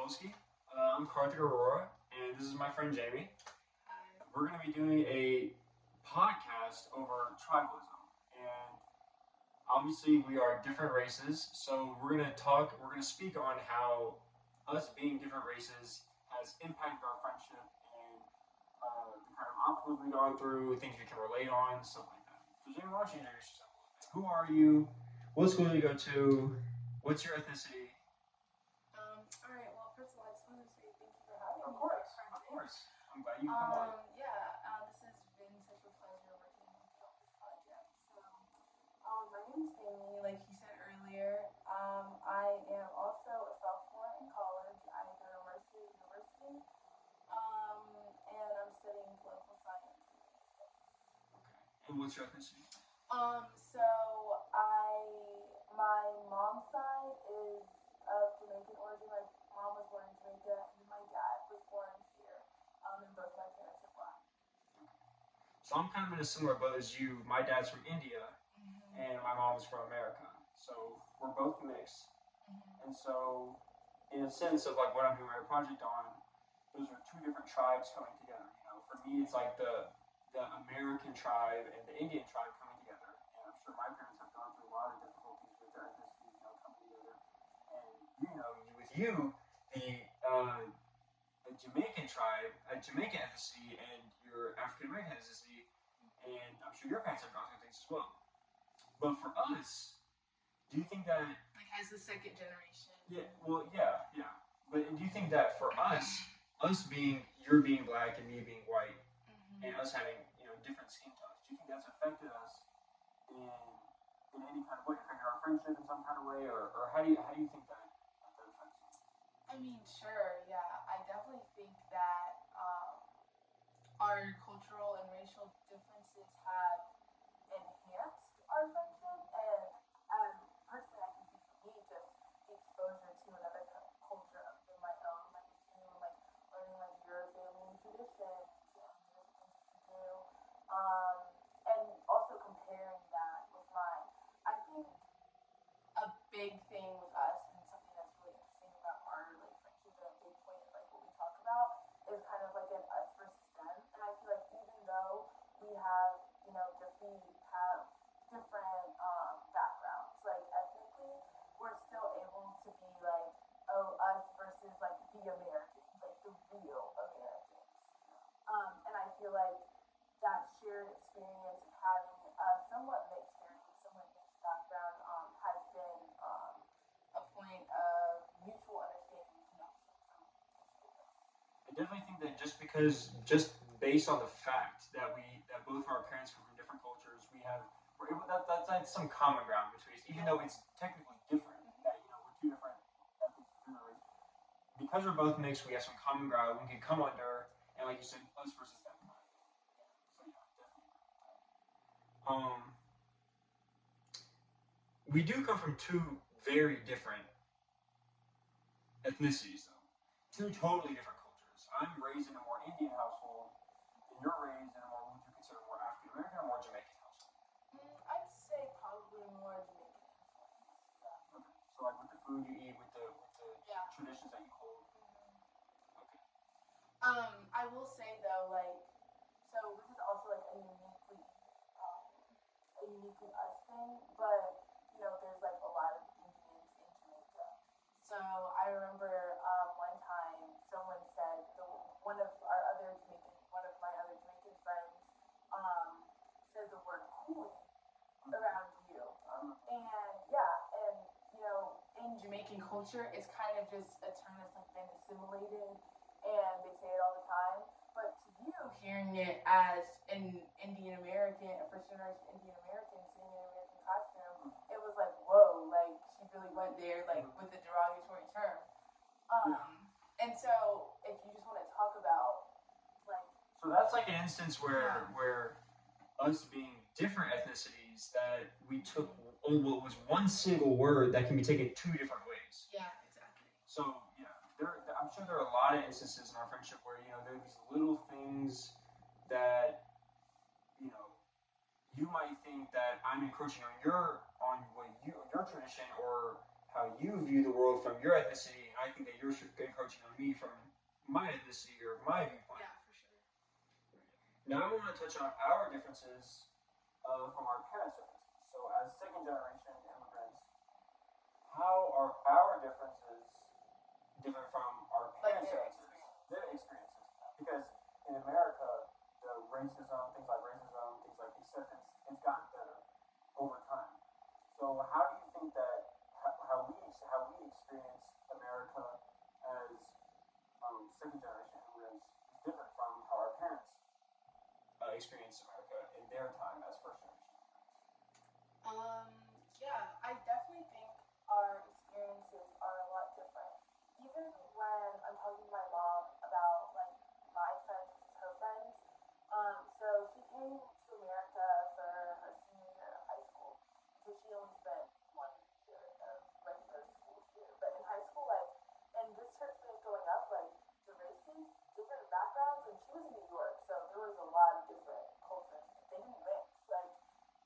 Polsky. I'm Karthik Aurora, and this is my friend Jamie. We're going to be doing a podcast over tribalism, and obviously we are different races, so we're going to speak on how us being different races has impacted our friendship and the kind of obstacles we've gone through, things we can relate on, stuff like that. So Jamie, why don't you introduce yourself a little bit? Who are you? What school do you go to? What's your ethnicity? All right. Well, first of all, I just wanted to say thank you for having me. Of course. I'm glad you come on. This has been such a pleasure working with you on this project. My name's Jamie, like he said earlier. I am also a sophomore in college. I go to Mercer University, and I'm studying political science and studies. Okay. And what's your ethnicity? My mom's side is of Jamaican origin. My mom was born in Jamaica, and my dad was born here. And both my parents are black. So I'm kind of in a similar boat as you. My dad's from India, and my mom is from America. So we're both mixed. And so, in a sense of like what I'm doing my project on, those are two different tribes coming together. You know, for me, it's like the American tribe and the Indian tribe coming together. And I'm sure my parents have gone through a lot of difficulties with their ethnicities, you know, coming together. And the Jamaican tribe, a Jamaican ethnicity, and your African American ethnicity, and I'm sure your parents have gone through things as well. But for us, do you think that like as the second generation? Yeah. But do you think that for us being you're being black and me being white, and us having different skin tones, do you think that's affected us in any kind of way, affected our friendship in some kind of way, or how do you think that affects you? I mean, sure, yeah. I definitely think that our cultural and racial differences have enhanced our friendship, and personally, I can speak for me, just the exposure to another culture other than my own, like you, like learning like your family traditions and different things that you do, and also comparing that with mine. I think a big thing with us and something that's really interesting about our like friendship and a big point of like what we talk about is kind of like an us versus them. And I feel like even though we have, we have different backgrounds, like ethnically, we're still able to be like, oh, us versus like the Americans, like the real Americans. And I feel like that shared experience of having a somewhat mixed heritage, somewhat mixed background, has been a point of mutual understanding and connection from us. I definitely think that just based on the fact that both of our parents come from different cultures, we're able that's some common ground between us, even though it's technically different. That we're two different ethnic races. Because we're both mixed, we have some common ground. We can come under, and like you said, us versus them. So yeah, definitely. We do come from two very different ethnicities, though. Two totally different cultures. I'm raised in a more Indian household, and you're raised in a more, would you consider more African American or more Jamaican household? I'd say probably more Jamaican influence. Yeah. Okay. So like with the food you eat, with the traditions that you hold. Okay. I will say though, like, so this is also like a uniquely us thing, but there's like a lot of Indians in Jamaica. So I remember one time someone said one of my other Jamaican friends said the word "cool" around you, and in Jamaican culture, it's kind of just a term that's like been assimilated, and they say it all the time. But to you, hearing it as an Indian American, a first generation Indian American sitting in an American costume, it was like, whoa, like she really went there, like with a derogatory term. And so, if you just want to talk about, like, so that's like an instance where us being different ethnicities that we took what was one single word that can be taken two different ways. Yeah, exactly. So yeah, I'm sure there are a lot of instances in our friendship where there are these little things that you might think that I'm encroaching on your tradition or how you view the world from your ethnicity, and I I think that you're encroaching on me from my ethnicity or my viewpoint. Yeah, for sure. Now I want to touch on our differences from our parents' differences. So as second generation immigrants, how are our differences different from our Like parents' their differences, experience. their experiences? Because in America, the racism, things like acceptance, it's gotten better over time. So how do you think that how we experience America as second generation immigrants is different from how our parents experienced America in their time as first generation Um, yeah, I definitely think our experiences are a lot different. Even when I'm talking to my mom about like my friends versus her friends, so she came to America for her senior year of high school. So she only spent 1 year of regular school here. But in high school, like, and this her experience growing up, like the races, different backgrounds, and she was in New York, so there was a lot of different cultures. They didn't mix. Like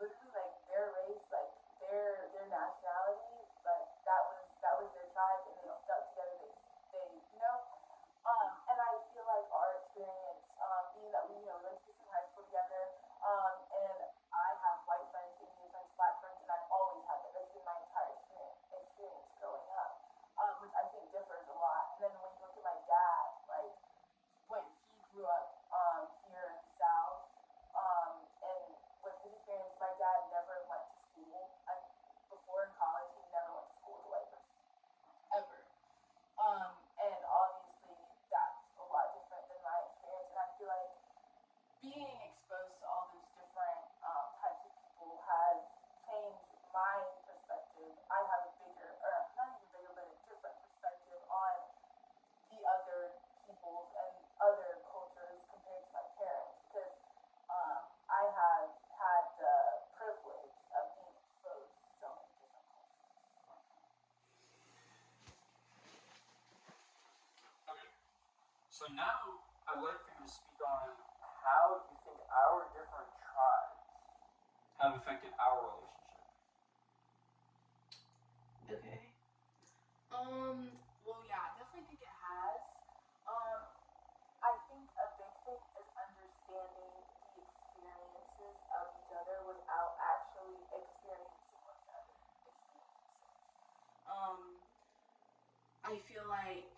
literally like their race, like their nationality, like that was their tribe, and they stuck together. They and I feel like our experience, being that we went to the same high school together, and I have white friends, Indian friends, black friends, and I've always had that. That's been my entire experience growing up, which I think differs a lot. And then when you look at my dad, like when he grew up here in the South, and with his experience, my dad never went to school. Before in college, he never went to school with a white person ever. And obviously that's a lot different than my experience. And I feel like being exposed to all those different types of people has changed my perspective. I have a bigger, or not even bigger, but a different perspective on the other peoples and other cultures compared to my parents because I have had the privilege of being exposed to so many different cultures. Okay. So now I'd like for you to speak on how you think our different tribes have affected our relationship. Okay. Well, yeah, I definitely think it has. Um, I think a big thing is understanding the experiences of each other without actually experiencing what the other experiences. Um, I feel like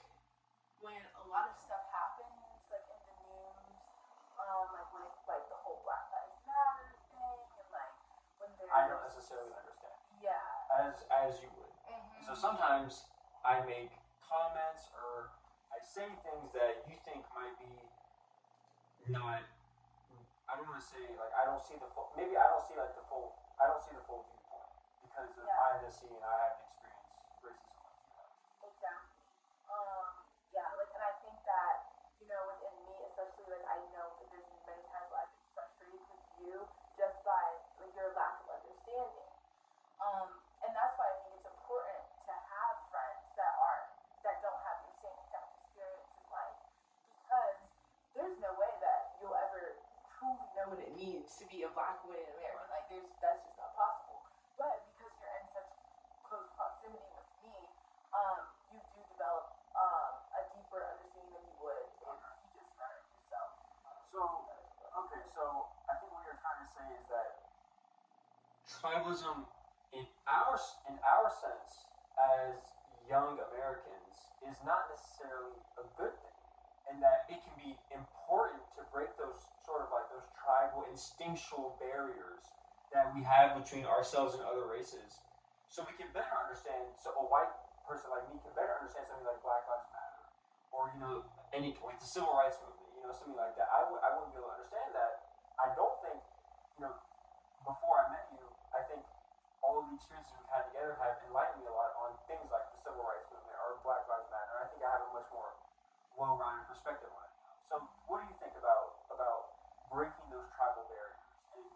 when a lot of stuff happens, like in the news, like with like the whole Black Lives Matter thing, and like when I don't there's necessarily understand yeah. as you would. So Mm-hmm. sometimes I make comments or I say things that you think might be not. I don't want to say like I don't see the full. Maybe I don't see like the full. I don't see the full viewpoint because of Yeah. my ethnicity and I haven't experienced racism like you have. Exactly. Yeah, like, and I think that, within me, especially, like, I know that there's been many times where I've been frustrated with you just by, like, your lack of understanding. And that's why I think it's important to have friends that don't have your same exact experience in life, because there's no way that you'll ever truly know what it means to be a black woman in America. Like, that's just not possible. But because you're in such close proximity with me, you do develop a deeper understanding than you would if you just started yourself. So okay, so I think what you're trying to say is that tribalism in our sense as young Americans is not necessarily a good thing, and that it can be important to break those sort of like those tribal instinctual barriers that we have between ourselves and other races, so we can better understand. So a white person like me can better understand something like Black Lives Matter, or any like the civil rights movement, something like that. I wouldn't be able to understand that. I don't think you know before I met you, I think all of the experiences we've had together have enlightened me a lot on things like the civil rights movement or Black Lives Matter. I think I have a much more well-rounded perspective on it now. So, what do you think about breaking those tribal barriers? And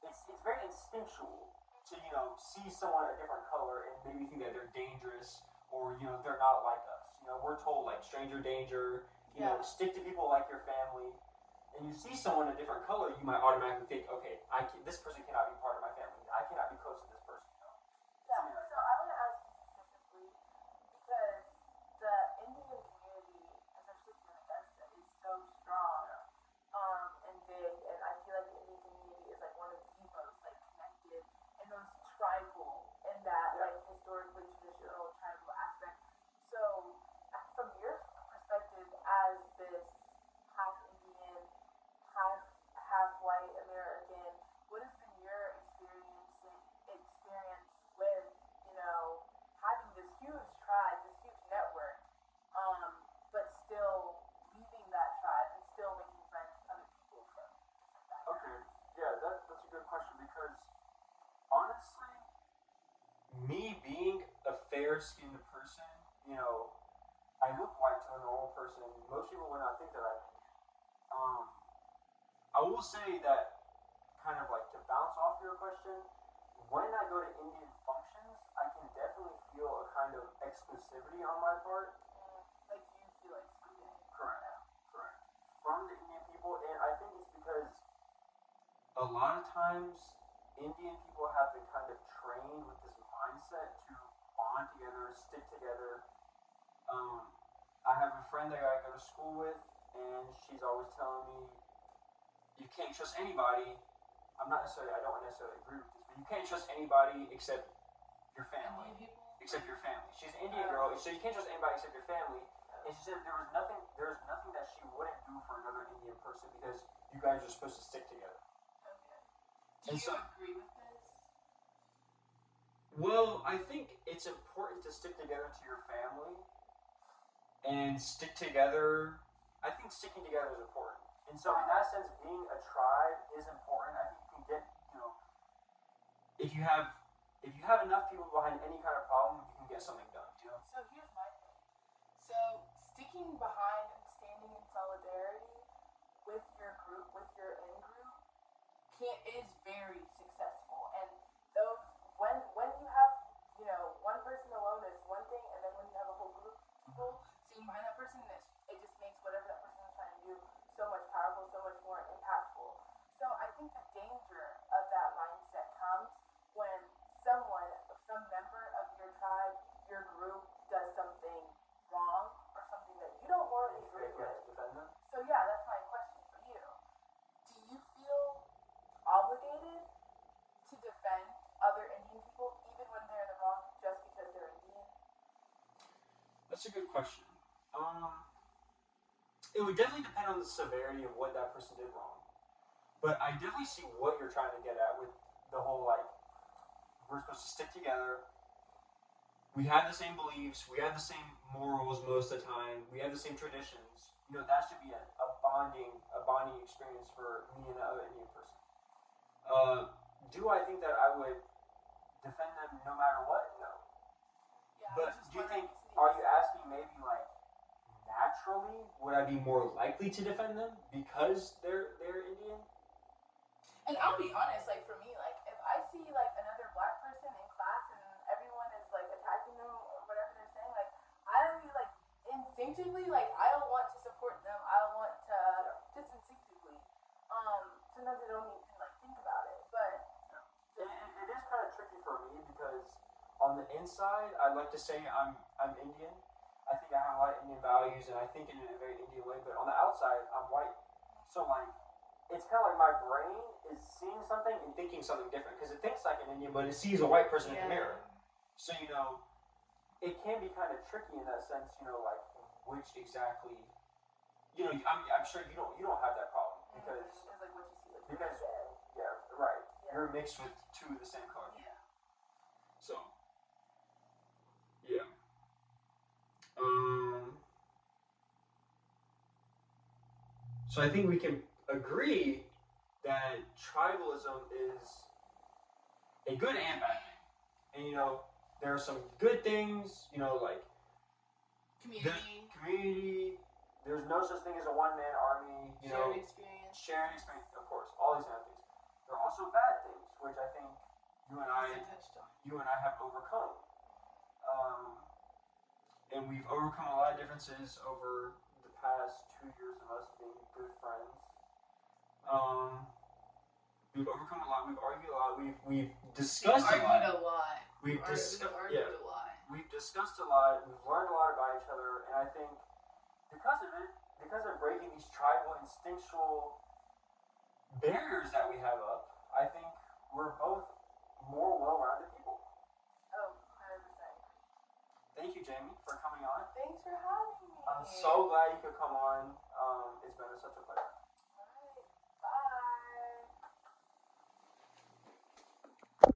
it's very instinctual to see someone a different color and maybe think that they're dangerous or they're not like us. We're told like stranger danger. Yeah. Stick to people like your family. And you see someone a different color, you might automatically think, okay, this person cannot be part of my family. I cannot be close to this person. Yeah. So I want to ask you specifically because fair-skinned person, I look white to a normal person. Most people would not think that I'm Indian. I will say that, kind of like to bounce off your question, when I go to Indian functions, I can definitely feel a kind of exclusivity on my part. Like you feel excluded. Correct. Correct. From the Indian people, and I think it's because a lot of times Indian people have been kind of trained with this mindset to bond together, stick together. I have a friend that I go to school with, and she's always telling me, you can't trust anybody. I don't necessarily agree with this, but you can't trust anybody except your family. Indian people? Except your family. She's an Indian girl, so you can't trust anybody except your family. And she said there's nothing that she wouldn't do for another Indian person because you guys are supposed to stick together. Okay. Do you agree with this? Well, I think it's important to stick together to your family and stick together. I think sticking together is important. And so in that sense, being a tribe is important. I think you can get, if you have enough people behind any kind of problem, you can get something done, So here's my thing. So sticking behind and standing in solidarity with your group, with your in-group, is very successful. And those when you have, one person alone is one thing, and then when you have a whole group of people standing behind that person, it just makes whatever that person is trying to do so much powerful, so much more impactful. So I think the danger of that mindset comes when some member of your tribe, your group, does something wrong or something that you don't morally agree with. So yeah, that's my question for you. Do you feel obligated to defend other Indian people even when they're in the wrong just because they're Indian? That's a good question. It would definitely depend on the severity of what that person did wrong. But I definitely see what you're trying to get at with the whole, we're supposed to stick together. We have the same beliefs. We have the same morals most of the time. We have the same traditions. That should be a bonding experience for me and the other Indian person. Do I think that I would defend them no matter what? No. Yeah, but do you think, are you asking maybe naturally, would I be more likely to defend them because they're Indian? And I'll be honest, for me, if I see another black person in class and everyone is attacking them or whatever they're saying, I instinctively I don't want to support them. I want to just instinctively. Sometimes I don't even think about it, but it is kind of tricky for me because on the inside, I like to say I'm Indian. I think I have a lot of Indian values and I think in a very Indian way, but on the outside, I'm white. So it's kind of my brain is seeing something and thinking something different because it thinks like an Indian, but it sees a white person in the mirror. So it can be kind of tricky in that sense. Which exactly. I'm sure you don't have that problem because what you see, because yeah, right. Yeah. You're mixed with two of the same color. Yeah. So yeah. So I think we can agree that tribalism is a good and bad thing. And there are some good things, community. There's no such thing as a one-man army, sharing experience, of course, all these kind of things. There are also bad things, which I think you and I have overcome. And we've overcome a lot of differences over the past 2 years of us being good friends. We've overcome a lot. We've argued a lot. We've discussed a lot. We've discussed a lot. We've learned a lot about each other, and I think because of breaking these tribal instinctual barriers that we have up, I think we're both more well-rounded people. Oh, 100%. Thank you, Jamie, for coming on. Thanks for having me. I'm so glad you could come on.